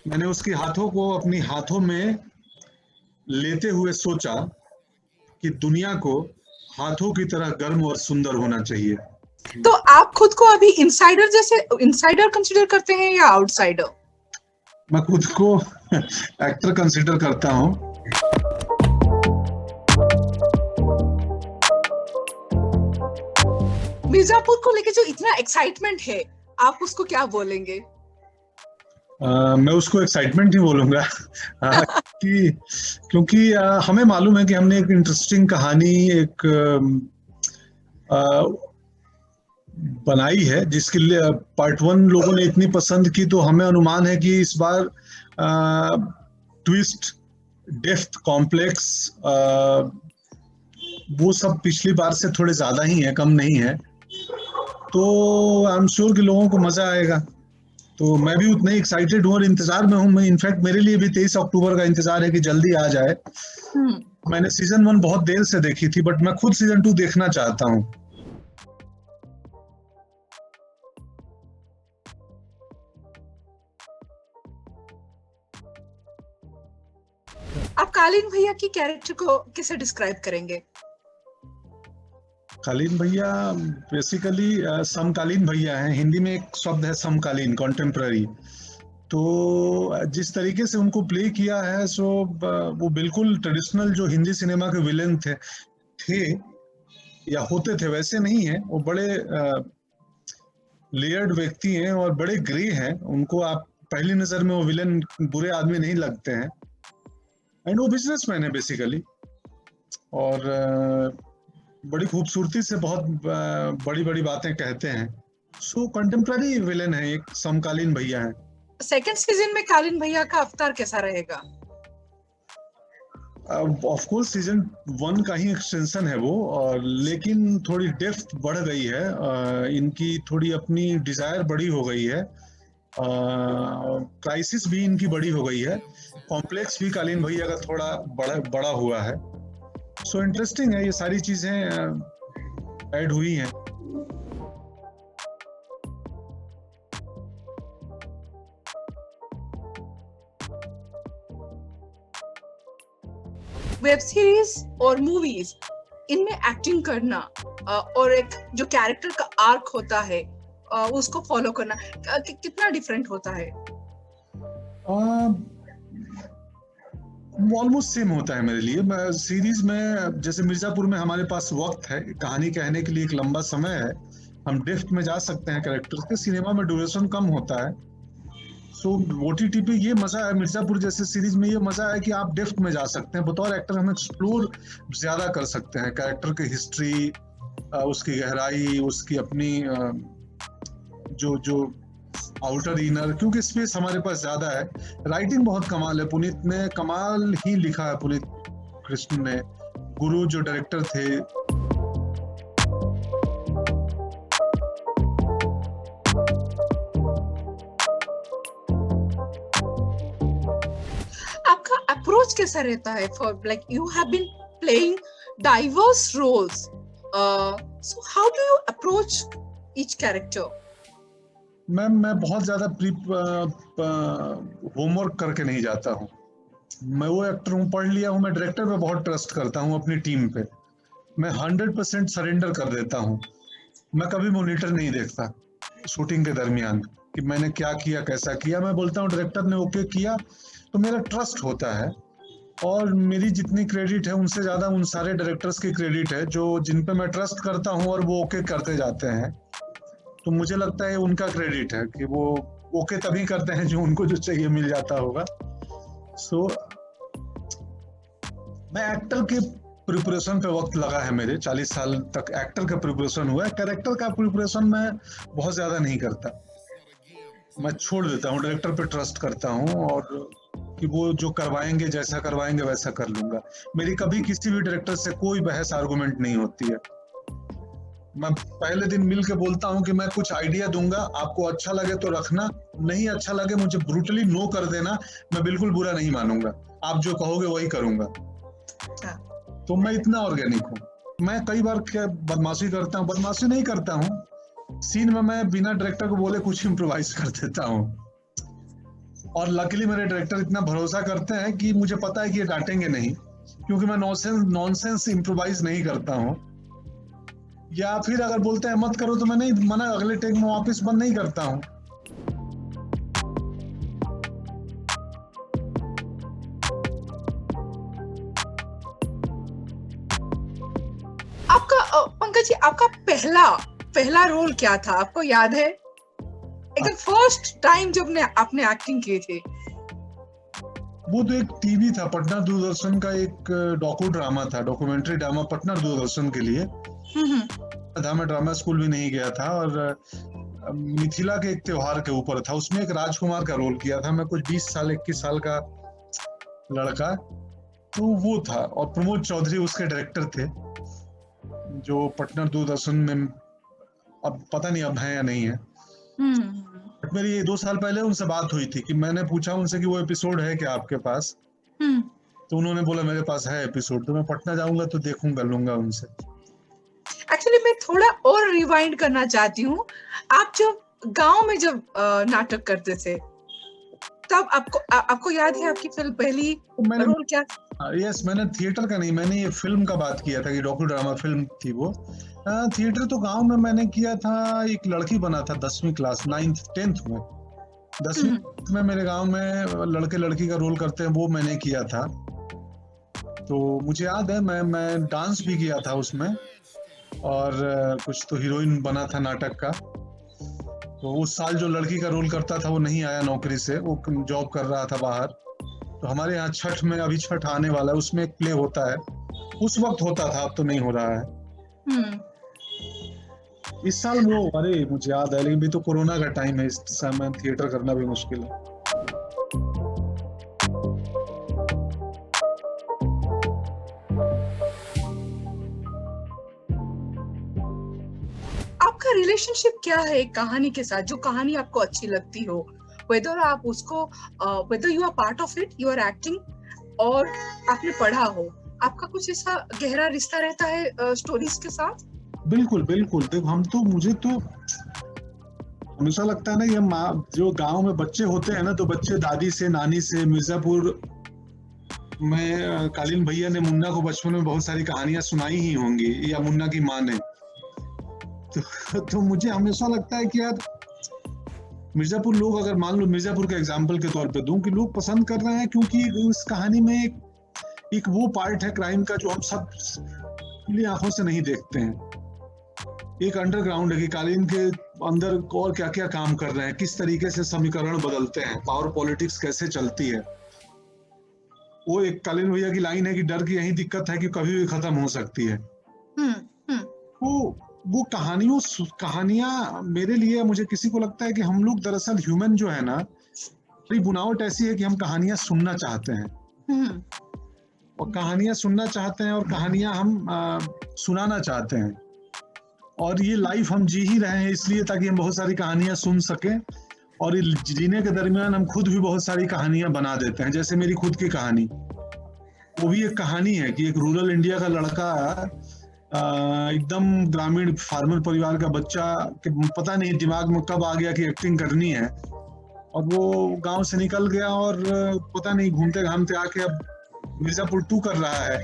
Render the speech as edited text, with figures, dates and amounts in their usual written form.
मैंने उसके हाथों को अपनी हाथों में लेते हुए सोचा कि दुनिया को हाथों की तरह गर्म और सुंदर होना चाहिए। तो आप खुद को अभी इनसाइडर जैसे इनसाइडर कंसीडर करते हैं या आउटसाइडर? मैं खुद को एक्टर कंसिडर करता हूँ। मिर्जापुर को लेके जो इतना एक्साइटमेंट है, आप उसको क्या बोलेंगे? मैं उसको एक्साइटमेंट ही बोलूंगा क्योंकि हमें मालूम है कि हमने एक इंटरेस्टिंग कहानी एक बनाई है, जिसके लिए पार्ट 1 लोगों ने इतनी पसंद की, तो हमें अनुमान है कि इस बार ट्विस्ट, डेप्थ, कॉम्प्लेक्स, वो सब पिछली बार से थोड़े ज्यादा ही है, कम नहीं है। तो आई एम श्योर कि लोगों को मजा आएगा। तो मैं भी उतना ही एक्साइटेड हूँ और इंतजार में हूँ। मैं इनफैक्ट मेरे लिए भी 23 अक्टूबर का इंतजार है कि जल्दी आ जाए। मैंने सीजन 1 बहुत देर से देखी थी, बट मैं खुद सीजन 2 देखना चाहता हूँ। आप कालीन भैया की कैरेक्टर को कैसे डिस्क्राइब करेंगे? कालीन भैया बेसिकली समकालीन भैया हैं। हिंदी में एक शब्द है समकालीन, कॉन्टेम्प्ररी। तो जिस तरीके से उनको प्ले किया है, सो वो बिल्कुल ट्रेडिशनल जो हिंदी सिनेमा के विलेन थे या होते थे वैसे नहीं है। वो बड़े लेयर्ड व्यक्ति हैं और बड़े ग्रे हैं। उनको आप पहली नजर में वो विलेन बुरे आदमी नहीं लगते हैं। एंड वो बिजनेसमैन है बेसिकली, और बड़ी खूबसूरती से बहुत बड़ी बड़ी बातें कहते हैं। सो कंटेम्प्ररी विलेन है, एक समकालीन भैया है। सेकंड सीजन में कालीन भैया का अवतार कैसा रहेगा? ऑफ कोर्स सीजन 1 का ही एक्सटेंशन है वो, और लेकिन थोड़ी डेप्थ बढ़ गई है। इनकी थोड़ी अपनी डिजायर बड़ी हो गई है। क्राइसिस भी इनकी बड़ी हो गई है। कॉम्प्लेक्स भी कालीन भैया का थोड़ा बड़ा हुआ है। सो इंटरेस्टिंग है, ये सारी चीजें ऐड हुई हैं। वेब सीरीज और मूवीज, इनमें एक्टिंग करना और एक जो कैरेक्टर का आर्क होता है उसको फॉलो करना कितना डिफरेंट होता है? ऑलमोस्ट सेम होता है मेरे लिए। सीरीज में जैसे मिर्जापुर में हमारे पास वक्त है, कहानी कहने के लिए एक लंबा समय है, हम डेप्थ में जा सकते हैं कैरेक्टर्स के। सिनेमा में ड्यूरेशन कम होता है। सो ओटीटी पे ये मजा है, मिर्जापुर जैसे सीरीज में ये मजा है कि आप डेप्थ में जा सकते हैं। बतौर एक्टर हम एक्सप्लोर ज्यादा कर सकते हैं कैरेक्टर की हिस्ट्री, उसकी गहराई, उसकी अपनी जो जो आउटर इनर, क्योंकि स्पेस हमारे पास ज्यादा है। राइटिंग बहुत कमाल है, पुनीत ने कमाल ही लिखा है। पुनीत कृष्ण ने, गुरु जो डायरेक्टर थे, आपका अप्रोच कैसा रहता है? For like you have been playing diverse roles, so how do you approach each character? मैं बहुत ज्यादा होमवर्क करके नहीं जाता हूँ। मैं वो एक्टर हूँ, पढ़ लिया हूँ। मैं डायरेक्टर पे बहुत ट्रस्ट करता हूँ, अपनी टीम पे। मैं 100% सरेंडर कर देता हूँ। मैं कभी मॉनिटर नहीं देखता शूटिंग के दरमियान कि मैंने क्या किया, कैसा किया। मैं बोलता हूँ डायरेक्टर ने ओके किया तो मेरा ट्रस्ट होता है। और मेरी जितनी क्रेडिट है उनसे ज्यादा उन सारे डायरेक्टर्स की क्रेडिट है जो जिन पे मैं ट्रस्ट करता हूँ और वो ओके करते जाते हैं। तो मुझे लगता है उनका क्रेडिट है कि वो ओके तभी करते हैं जो उनको जो चाहिए मिल जाता होगा। सो मैं एक्टर के प्रिपरेशन पे वक्त लगा है मेरे, 40 साल तक एक्टर का प्रिपरेशन हुआ है। कैरेक्टर का प्रिपरेशन मैं बहुत ज्यादा नहीं करता, मैं छोड़ देता हूँ। डायरेक्टर पे ट्रस्ट करता हूँ और कि वो जो करवाएंगे, जैसा करवाएंगे वैसा कर लूंगा। मेरी कभी किसी भी डायरेक्टर से कोई बहस आर्गुमेंट नहीं होती है। मैं पहले दिन मिल के बोलता हूँ कि मैं कुछ आइडिया दूंगा, आपको अच्छा लगे तो रखना, नहीं अच्छा लगे मुझे ब्रूटली नो कर देना, मैं बिल्कुल बुरा नहीं मानूंगा, आप जो कहोगे वही करूंगा। तो मैं इतना ऑर्गेनिक हूँ। मैं कई बार क्या बदमाशी करता हूँ, बदमाशी नहीं करता हूँ, सीन में मैं बिना डायरेक्टर को बोले कुछ इम्प्रोवाइज कर देता हूँ। और लकीली मेरे डायरेक्टर इतना भरोसा करते हैं कि मुझे पता है कि ये डांटेंगे नहीं, क्योंकि मैं नॉनसेंस इम्प्रोवाइज नहीं करता हूँ। या फिर अगर बोलते हैं मत करो तो मैं नहीं मना, अगले टेक में वापस बंद नहीं करता हूँ। आपका पंकज जी, आपका पहला पहला रोल क्या था, आपको याद है? एकदम फर्स्ट टाइम जब आपने एक्टिंग की थी। वो तो एक टीवी था, पटना दूरदर्शन का एक डॉक्यू ड्रामा था, डॉक्यूमेंट्री ड्रामा पटना दूरदर्शन के लिए था। मैं ड्रामा स्कूल भी नहीं गया था और मिथिला के एक त्योहार के ऊपर था। उसमें एक राजकुमार का रोल किया था मैं, कुछ 20 साल 21 साल का लड़का, तो वो था। और प्रमोद चौधरी उसके डायरेक्टर थे, जो पटना दूरदर्शन में अब पता नहीं अब है या नहीं है। बट मेरी 2 साल पहले उनसे बात हुई थी कि मैंने पूछा उनसे कि वो एपिसोड है क्या आपके पास, तो उन्होंने बोला मेरे पास है एपिसोड, तो मैं पटना जाऊंगा तो देखूंगा, लूंगा उनसे। एक्चुअली मैं थोड़ा और रिवाइंड करना चाहती हूँ। आप जब गांव में जब नाटक करते थे, तब आपको याद है आपकी पहली रोल क्या? यस, मैंने थिएटर का नहीं, मैंने ये फिल्म का बात किया था कि डॉक्यू ड्रामा फिल्म थी वो। थिएटर तो गांव में मैंने किया था, एक लड़की बना था 10वीं क्लास 9th 10th में। 10वीं में मेरे गांव में लड़के लड़की का रोल करते हैं, वो मैंने किया था। तो मुझे याद है मैं डांस भी किया था उसमें, और कुछ तो हीरोइन बना था नाटक का। तो उस साल जो लड़की का रोल करता था वो नहीं आया नौकरी से, वो जॉब कर रहा था बाहर। तो हमारे यहाँ छठ में, अभी छठ आने वाला है, उसमें एक प्ले होता है, उस वक्त होता था, अब तो नहीं हो रहा है। इस साल वो, अरे मुझे याद है, लेकिन भी तो कोरोना का टाइम है, इस समय थिएटर करना भी मुश्किल है। आपका रिलेशनशिप क्या है कहानी के साथ, जो कहानी आपको अच्छी लगती हो, वेदर आप उसको whether you are part of it, you are acting, और आपने पढ़ा हो, आपका कुछ ऐसा गहरा रिश्ता रहता है स्टोरीज के साथ? बिल्कुल बिल्कुल, देखो मुझे तो हमेशा लगता है ना, ये जो गांव में बच्चे होते हैं ना, तो बच्चे दादी से, नानी से, मिर्जापुर में कालीन भैया ने मुन्ना को बचपन में बहुत सारी कहानियां सुनाई ही होंगी, या मुन्ना की माँ ने। तो मुझे हमेशा लगता है कि यार मिर्जापुर लोग, अगर मान लो मिर्जापुर के एग्जाम्पल के तौर पे दूं, कि लोग पसंद कर रहे हैं क्योंकि इस कहानी में एक वो पार्ट है क्राइम का जो हम सब खुली आंखों से नहीं देखते हैं। एक अंडरग्राउंड है कि कालीन के अंदर और क्या क्या काम कर रहे हैं, किस तरीके से समीकरण बदलते हैं, पावर पॉलिटिक्स कैसे चलती है। वो एक कालीन भैया की लाइन है कि डर की यही दिक्कत है कि कभी भी खत्म हो सकती है। वो कहानियां मेरे लिए, मुझे किसी को लगता है कि हम लोग दरअसल ह्यूमन जो है ना, हमारी बुनावट ऐसी है कि हम कहानियां सुनना चाहते हैं, और कहानियां सुनना चाहते हैं, और कहानियां हम सुनाना चाहते हैं। और ये लाइफ हम जी ही रहे हैं इसलिए, ताकि हम बहुत सारी कहानियां सुन सकें, और जीने के दरमियान हम खुद भी बहुत सारी कहानियां बना देते हैं। जैसे मेरी खुद की कहानी, वो भी एक कहानी है कि एक रूरल इंडिया का लड़का, एकदम ग्रामीण फार्मर परिवार का बच्चा, पता नहीं दिमाग में कब आ गया कि एक्टिंग करनी है, और वो गांव से निकल गया और पता नहीं घूमते घामते आके अब मिर्जापुर 2 कर रहा है।